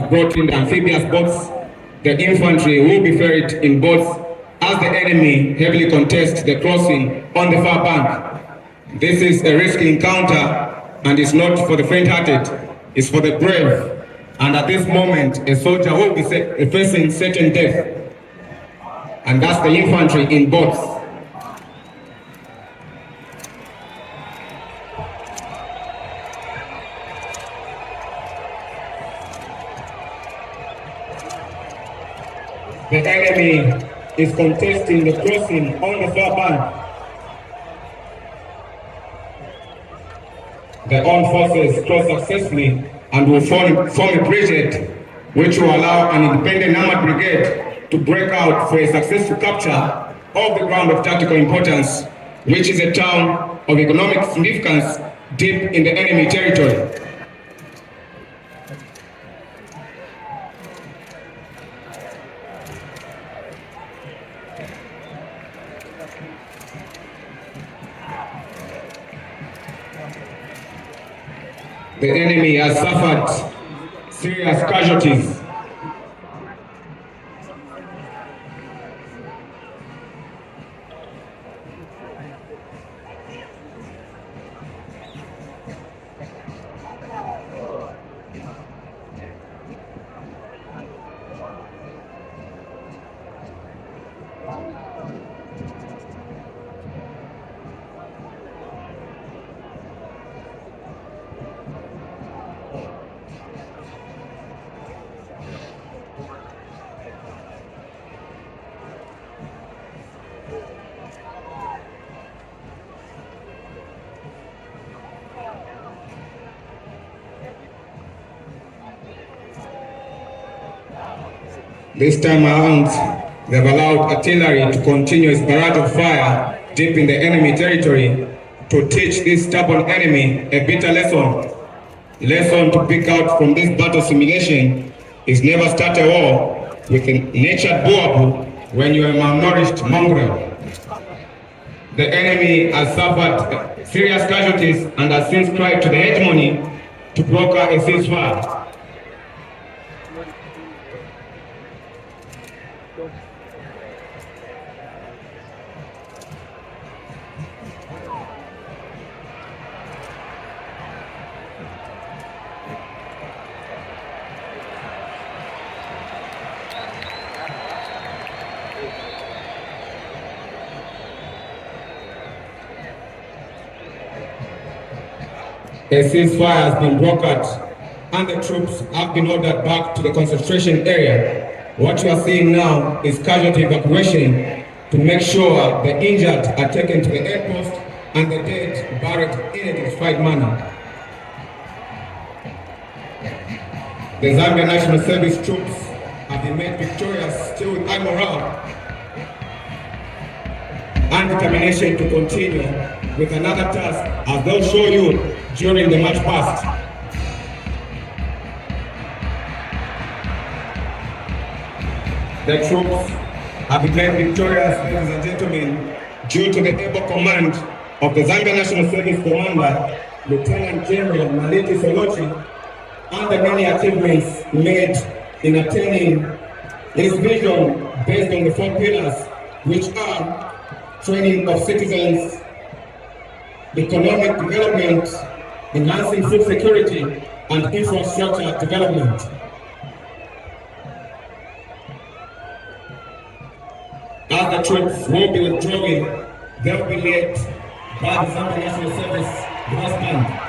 brought in the amphibious boats. The infantry will be ferried in boats as the enemy heavily contests the crossing on the far bank. This is a risky encounter and it's not for the faint-hearted, it's for the brave. And at this moment, a soldier will be facing certain death. And that's the infantry in boats. The enemy is contesting the crossing on the far bank. The armed forces cross successfully and will form a brigade which will allow an independent armored brigade to break out for a successful capture of the ground of tactical importance, which is a town of economic significance deep in the enemy territory. The enemy has suffered serious casualties. This time around, they have allowed artillery to continue its barrage of fire deep in the enemy territory to teach this stubborn enemy a bitter lesson. Lesson to pick out from this battle simulation is never start a war with a natured boabu when you are a malnourished mongrel. The enemy has suffered serious casualties and has since cried to the hegemony to broker a ceasefire. A ceasefire has been brokered and the troops have been ordered back to the concentration area. What you are seeing now is casualty evacuation to make sure the injured are taken to the airpost and the dead buried in a dignified manner. The Zambia National Service troops have been made victorious, still with high morale and determination to continue with another task, as they'll show you during the march past. The troops have been made victorious, ladies and gentlemen, due to the able command of the Zambia National Service Commander, Lieutenant General Maliti Solochi, and the many achievements made in attaining his vision based on the 4 pillars, which are training of citizens, economic development, enhancing food security, and infrastructure development. As the troops will be withdrawing, they will be led by the Zambia National Service brass band.